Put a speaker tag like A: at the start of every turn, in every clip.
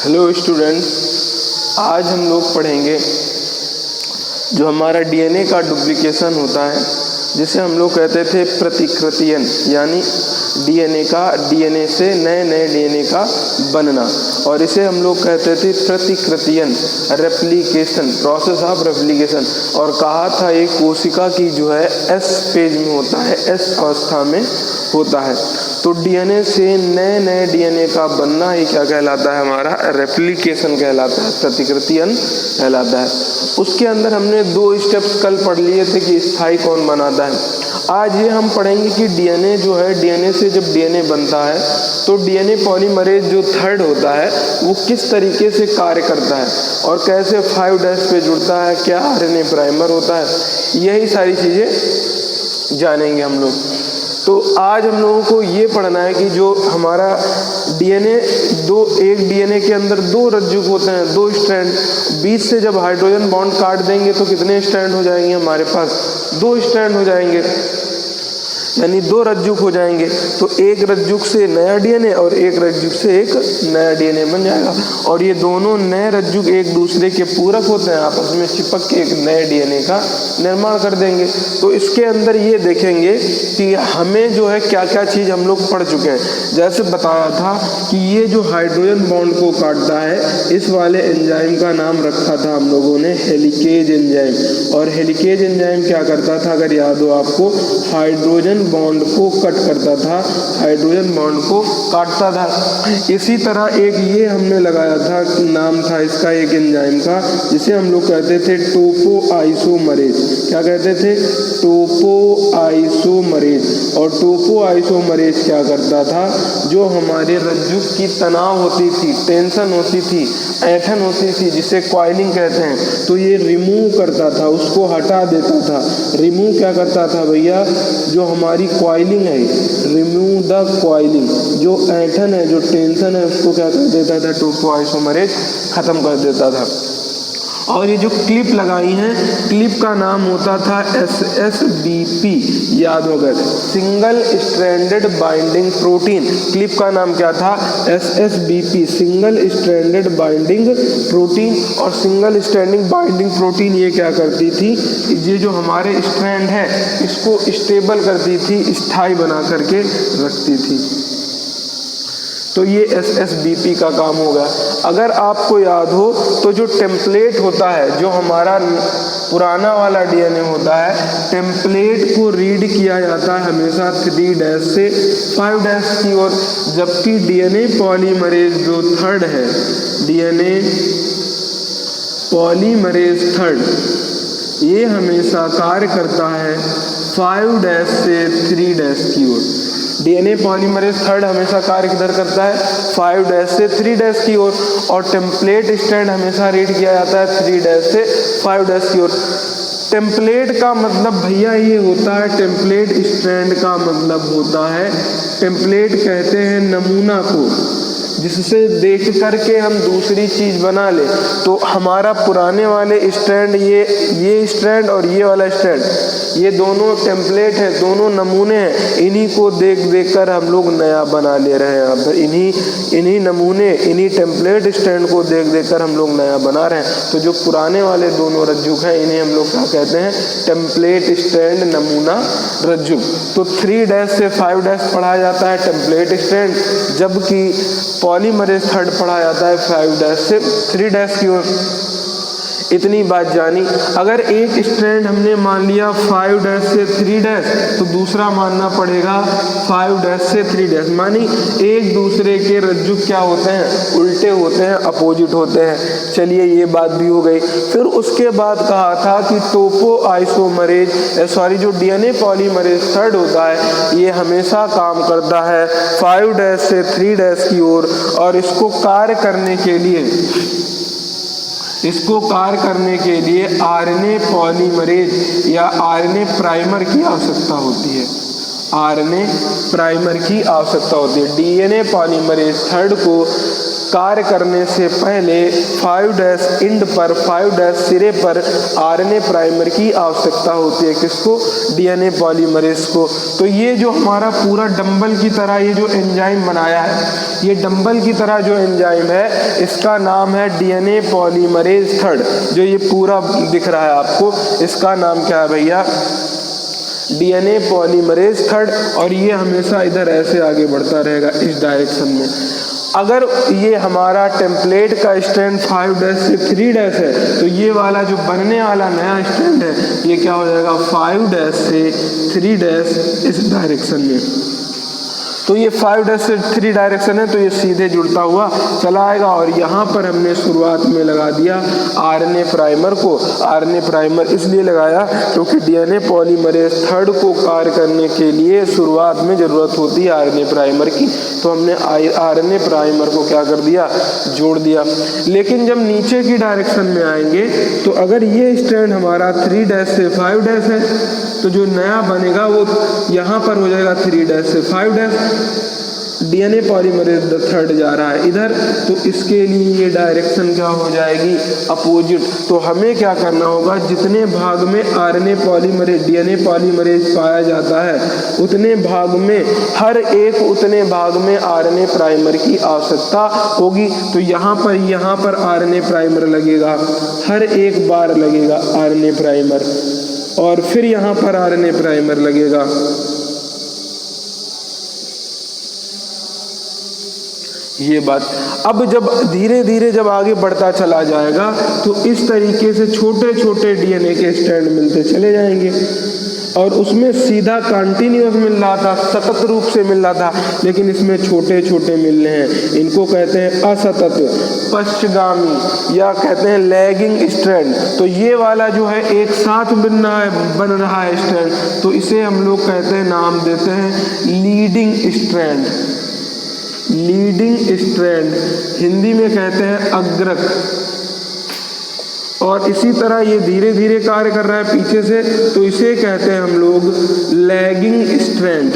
A: Hello students, आज हम लोग पढ़ेंगे जो हमारा डीएनए का डुप्लीकेशन होता है, जिसे हम लोग कहते थे प्रतिकृतियन, यानी डीएनए से नए डीएनए का बनना, और इसे हम लोग कहते थे प्रतिकृतियन, रेप्लिकेशन, प्रोसेस ऑफ रेप्लिकेशन। और कहा था एक कोशिका की जो है एस फेज में होता है, एस अवस्था में होता है। तो डीएनए से नए डीएनए का बनना ही क्या कहलाता है? हमारा रेप्लिकेशन कहलाता है, प्रतिकृतियन कहलाता है। उसके अंदर हमने 2 स्टेप्स कल पढ़ लिए थे कि स्थायी कौन बनाता है। आज ये हम पढ़ेंगे कि डीएनए जो है, डीएनए से जब डीएनए बनता है तो डीएनए पॉलीमरेज जो थर्ड होता है वो किस तरीके से कार्य करता है और कैसे 5' पे जुड़ता है, क्या आरएनए प्राइमर होता है, यही सारी चीज़ें जानेंगे हम लोग। तो आज हम लोगों को ये पढ़ना है कि जो हमारा डीएनए एक डीएनए के अंदर 2 रज्जुक होते हैं, 2 स्ट्रैंड, बीच से जब हाइड्रोजन बॉन्ड काट देंगे तो कितने स्ट्रैंड हो जाएंगे? हमारे पास 2 स्ट्रैंड हो जाएंगे, यानी 2 रज्जुक हो जाएंगे। तो एक रज्जुक से नया डीएनए और एक रज्जुक से एक नया डीएनए बन जाएगा, और ये दोनों नए रज्जुक एक दूसरे के पूरक होते हैं, आपस में चिपक के एक नए डीएनए का निर्माण कर देंगे। तो इसके अंदर ये देखेंगे कि हमें जो है क्या क्या चीज़ हम लोग पढ़ चुके हैं। जैसे बताया था कि ये जो हाइड्रोजन बॉन्ड को काटता है, इस वाले एंजाइम का नाम रखा था हम लोगों ने हेलिकेज एंजाइम। और हेलिकेज एंजाइम क्या करता था, अगर याद हो आपको, हाइड्रोजन बॉन्ड को कट करता था, हाइड्रोजन बॉन्ड को काटता था। इसी तरह एक ये हमने लगाया था, नाम था इसका एक एंजाइम का, जिसे हम लोग कहते थे टोपोआइसोमरेज। क्या कहते थे? टोपोआइसोमरेज। और टोपोआइसोमरेज क्या करता था? जो हमारे रज्जुक की तनाव होती थी, टेंशन होती थी, ऐंठन होती थी, जिसे कॉइलिंग कहते हैं, तो ये रिमूव करता था, उसको हटा देता था। रिमूव क्या करता था भैया? जो हमारी कॉइलिंग है, रिमूव द कॉइलिंग, जो ऐंठन है, जो टेंशन है, उसको क्या कर देता था? टोपोआइसोमरेज खत्म कर देता था। और ये जो क्लिप लगाई हैं, क्लिप का नाम होता था SSBP, याद होगा, single stranded binding protein. Clip का नाम क्या था? SSBP, single stranded binding protein. और सिंगल स्ट्रैंडिंग बाइंडिंग प्रोटीन ये क्या करती थी? ये जो हमारे स्ट्रैंड है इसको स्टेबल करती थी, स्थायी बना करके रखती थी। तो ये SSBP का काम होगा। अगर आपको याद हो तो जो टेम्पलेट होता है, जो हमारा पुराना वाला डीएनए होता है, टेम्पलेट को रीड किया जाता है हमेशा 3' से 5' की ओर, जबकि डीएनए पॉलीमरेज जो थर्ड है, डीएनए पॉलीमरेज थर्ड, ये हमेशा कार्य करता है 5' से 3' की ओर। डीएनए पॉलीमरेज थर्ड हमेशा कार्य किधर करता है? 5' से 3' की ओर। और टेम्पलेट स्ट्रैंड हमेशा रीड किया जाता है 3' से 5' की ओर। टेम्पलेट का मतलब भैया ये होता है, टेम्पलेट स्ट्रैंड का मतलब होता है, टेम्पलेट कहते हैं नमूना को, जिससे देख करके हम दूसरी चीज़ बना ले। तो हमारा पुराने वाले स्ट्रैंड, ये स्ट्रैंड और ये वाला स्ट्रैंड, ये दोनों टेम्पलेट है, दोनों नमूने हैं। इन्हीं को देख कर हम लोग नया बना ले रहे हैं। अब इन्हीं नमूने, इन्हीं टेम्पलेट स्ट्रैंड को देख कर हम लोग नया बना रहे हैं। तो जो पुराने वाले दोनों रज्जुक हैं, इन्हें हम लोग क्या कहते हैं? टेम्पलेट स्ट्रैंड, नमूना रज्जुक। तो 3' से 5' पढ़ा जाता है टेम्पलेट स्ट्रैंड, जबकि पॉलीमरेज थर्ड पढ़ा जाता है 5' से 3' की ओर। इतनी बात जानी। अगर एक स्ट्रैंड हमने मान लिया 5' से 3', तो दूसरा मानना पड़ेगा 5' से 3'। मानी एक दूसरे के रज्जुक क्या होते हैं? उल्टे होते हैं, अपोजिट होते हैं। चलिए ये बात भी हो गई। फिर उसके बाद कहा था कि जो डीएनए पॉलीमरेज थर्ड होता है, ये हमेशा काम करता है 5' से 3' की ओर, और इसको कार्य करने के लिए आरएनए पॉलीमरेज या आरएनए प्राइमर की आवश्यकता होती है। आरएनए प्राइमर की आवश्यकता होती है। डीएनए पॉलीमरेज थर्ड को कार्य करने से पहले 5' एंड पर 5' सिरे पर आरएनए प्राइमर की आवश्यकता होती है। किसको? डीएनए पॉलीमरेज को। तो ये जो हमारा पूरा डंबल की तरह ये जो एंजाइम बनाया है, ये डंबल की तरह जो एंजाइम है इसका नाम है डीएनए पॉलीमरेज थर्ड। जो ये पूरा दिख रहा है आपको, इसका नाम क्या है भैया? DNA polymerase third. और ये हमेशा इधर ऐसे आगे बढ़ता रहेगा इस डायरेक्शन में। अगर ये हमारा टेम्पलेट का स्ट्रैंड 5' से 3' है तो ये वाला जो बनने वाला नया स्ट्रैंड है ये क्या हो जाएगा? 5' से 3' इस डायरेक्शन में। तो ये 5' से 3 डायरेक्शन है तो ये सीधे जुड़ता हुआ चला आएगा। और यहाँ पर हमने शुरुआत में लगा दिया आरएनए प्राइमर को। आरएनए प्राइमर इसलिए लगाया क्योंकि डीएनए पॉलीमरेज थर्ड को कार्य करने के लिए शुरुआत में ज़रूरत होती है आरएनए प्राइमर की। तो हमने आरएनए प्राइमर को क्या कर दिया? जोड़ दिया। लेकिन जब नीचे की डायरेक्शन में आएंगे तो अगर ये स्ट्रैंड हमारा 3' से 5' है तो जो नया बनेगा वो यहाँ पर हो जाएगा 3' से 5'। डीएनए पॉलीमरेज थर्ड जा रहा है इधर, तो इसके लिए ये डायरेक्शन क्या हो जाएगी? अपोजिट। तो हमें क्या करना होगा? जितने भाग में आरएनए पॉलीमरेज डीएनए पॉलीमरेज पाया जाता है उतने भाग में हर एक उतने भाग में आरएनए प्राइमर की आवश्यकता होगी। तो यहाँ पर आरएनए प्राइमर लगेगा, हर एक बार लगेगा आरएनए प्राइमर, और फिर यहाँ पर आरएनए प्राइमर लगेगा। ये बात अब जब धीरे धीरे जब आगे बढ़ता चला जाएगा तो इस तरीके से छोटे छोटे डीएनए के स्ट्रैंड मिलते चले जाएंगे। और उसमें सीधा कंटिन्यूअस मिल रहा था, सतत रूप से मिल रहा था, लेकिन इसमें छोटे छोटे मिल रहे हैं। इनको कहते हैं असतत, पश्चगामी या कहते हैं लैगिंग स्ट्रैंड। तो ये वाला जो है एक साथ बन रहा है स्ट्रैंड, तो इसे हम लोग कहते हैं, नाम देते हैं leading strand. Leading strand Hindi में कहते हैं अग्रक। और इसी तरह ये धीरे धीरे कार्य कर रहा है पीछे से, तो इसे कहते हैं हम लोग lagging strand.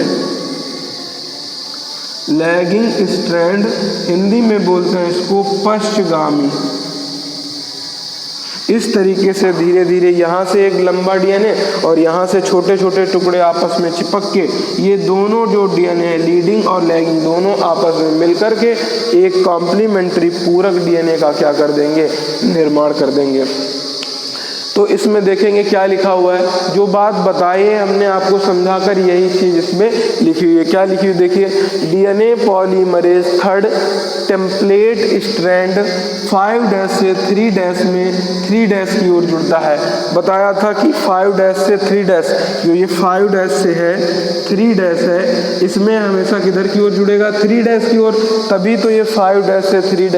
A: Lagging strand Hindi में बोलते हैं इसको पश्चगामी। इस तरीके से धीरे धीरे यहाँ से एक लंबा डीएनए और यहाँ से छोटे छोटे टुकड़े आपस में चिपक के ये दोनों जो डीएनए है लीडिंग और लैगिंग दोनों आपस में मिलकर के एक कॉम्प्लीमेंट्री पूरक डीएनए का क्या कर देंगे? निर्माण कर देंगे। तो इसमें देखेंगे क्या लिखा हुआ है। जो बात बताई है हमने आपको समझाकर यही चीज इसमें लिखी हुई है। क्या लिखी हुई देखिए, DNA polymerase third template strand 5' से 3' में 3' की ओर जुड़ता है। बताया था कि 5' से 3' जो ये 5' से है 3' है, इसमें हमेशा किधर की ओर जुड़ेगा? 3' की ओर। तभी तो ये 5' से 3'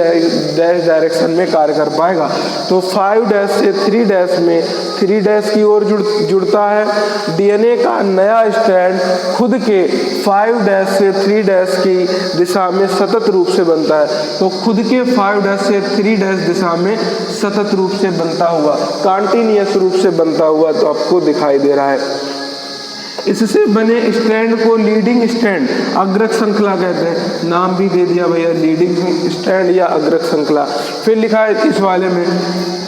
A: डायरेक्शन में कार्य कर पाएगा। तो 5' से 3' में 3' की ओर जुड़ता है। डीएनए का नया स्ट्रैंड खुद के 5' से 3' की दिशा में सतत रूप से बनता है। तो खुद के 5' से 3' दिशा में सतत रूप से बनता हुआ, कंटीन्यूअस रूप से बनता हुआ तो आपको दिखाई दे रहा है। इससे बने स्ट्रैंड को लीडिंग स्ट्रैंड, अग्रक श्रृंखला कहते हैं। नाम भी दे दिया भैया, लीडिंग स्ट्रैंड या अग्रक श्रृंखला। फिर लिखा है इस वाले में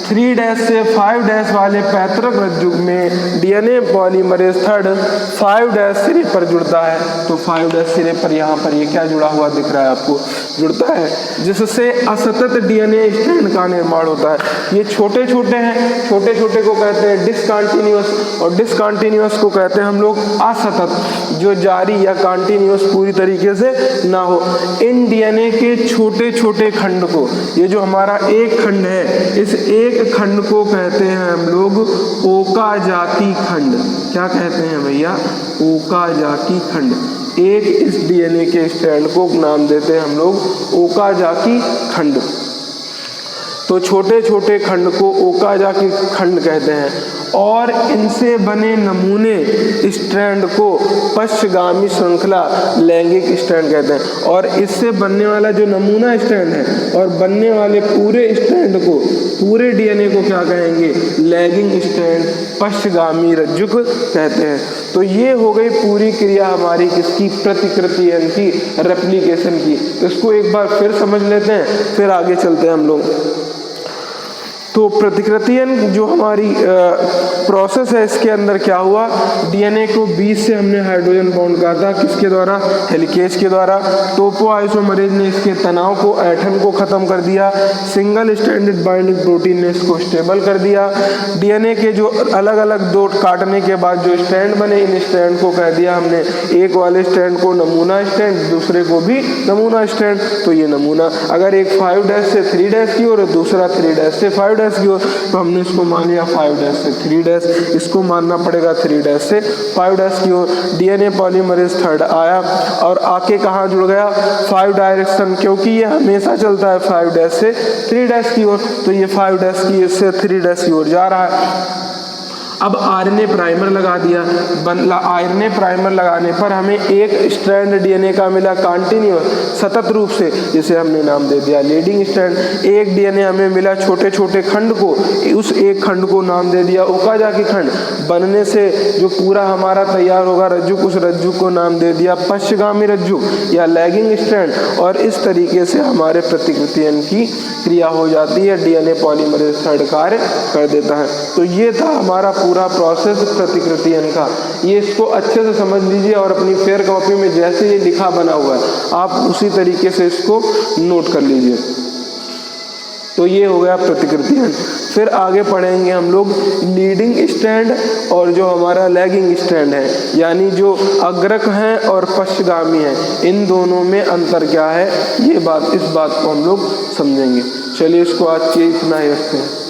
A: 3' से 5' वाले पैतृक रज्जु में डीएनए पॉलीमरेज थर्ड 5' सिरे पर जुड़ता है। तो 5' सिरे पर यहाँ पर ये क्या जुड़ा हुआ दिख रहा है आपको? जुड़ता है, जिससे असतत डीएनए स्ट्रैंड का निर्माण होता है। ये छोटे छोटे हैं, छोटे छोटे को कहते हैं डिसकंटिन्यूअस, और डिसकंटिन्यूअस को कहते हैं हम लोग असतत, जो जारी या कंटिन्यूअस पूरी तरीके से ना हो। इन डीएनए के छोटे छोटे खंड को, ये जो हमारा एक खंड है, इस एक खंड को कहते हैं हम लोग ओकाजाकी खंड। क्या कहते हैं भैया? ओकाजाकी खंड। एक इस डीएनए के स्ट्रैंड को नाम देते हैं हम लोग ओकाजाकी खंड। तो छोटे छोटे खंड को ओकाजाकी खंड कहते हैं और इनसे बने नमूने स्ट्रैंड को पश्चगामी श्रृंखला लैंगिक स्ट्रैंड कहते हैं। और इससे बनने वाला जो नमूना स्ट्रैंड है और बनने वाले पूरे स्ट्रैंड को, पूरे डीएनए को क्या कहेंगे? लैगिंग स्ट्रैंड, पश्चगामी रज्जुक कहते हैं। तो ये हो गई पूरी क्रिया हमारी किसकी? प्रतिकृति यानी कि रेप्लिकेशन की। इसको एक बार फिर समझ लेते हैं, फिर आगे चलते हैं हम लोग। तो प्रतिकृतियन जो हमारी प्रोसेस है, इसके अंदर क्या हुआ? डीएनए को 20 से हमने हाइड्रोजन बॉन्ड कहा था, किसके द्वारा? हेलिकेज के द्वारा। टोपोआइसोमरेज ने इसके तनाव को, ऐठन को खत्म कर दिया। सिंगल स्ट्रैंडेड बाइंडिंग प्रोटीन ने इसको स्टेबल कर दिया। डीएनए के जो अलग अलग दो काटने के बाद जो स्ट्रैंड बने, इन स्ट्रैंड को कह दिया हमने, एक वाले स्ट्रैंड को नमूना स्ट्रैंड, दूसरे को भी नमूना स्ट्रैंड। तो ये नमूना अगर एक 5' से 3' की ओर, दूसरा 3' से 5' की ओर, तो हमने इसको मान लिया 5' से 3', इसको मानना पड़ेगा 3' से 5' की ओर। डीएनए पॉलीमरेज थर्ड आया और आके कहाँ जुड़ गया? 5 डायरेक्शन, क्योंकि ये हमेशा चलता है 5' से 3' की ओर, तो ये 5' की से 3' की ओर जा रहा है। अब आरएनए प्राइमर लगा दिया। आरएनए प्राइमर लगाने पर हमें एक स्ट्रैंड डीएनए का मिला कंटिन्यूअस, सतत रूप से, जिसे हमने नाम दे दिया लीडिंग स्ट्रैंड। एक डीएनए हमें मिला छोटे छोटे खंड को, उस एक खंड को नाम दे दिया ओकाजाकी खंड। बनने से जो पूरा हमारा तैयार होगा रज्जुक, उस रज्जुक को नाम दे दिया पश्चगामी रज्जुक या लैगिंग स्ट्रैंड। और इस तरीके से हमारे प्रतिकृतियन की क्रिया हो जाती है, डीएनए पॉलीमरेज थर्ड कार्य कर देता है। तो ये था हमारा पूरा प्रोसेस प्रतिकृतियन का। ये इसको अच्छे से समझ लीजिए और अपनी फेयर कॉपी में जैसे ये लिखा बना हुआ है आप उसी तरीके से इसको नोट कर लीजिए। तो ये हो गया प्रतिकृतियन। फिर आगे पढ़ेंगे हम लोग लीडिंग स्ट्रैंड और जो हमारा लैगिंग स्ट्रैंड है, यानी जो अग्रक हैं और पश्चगामी हैं, इन दोनों में अंतर क्या है, ये बात, इस बात को हम लोग समझेंगे। चलिए इसको आज के इतना ही रखते हैं।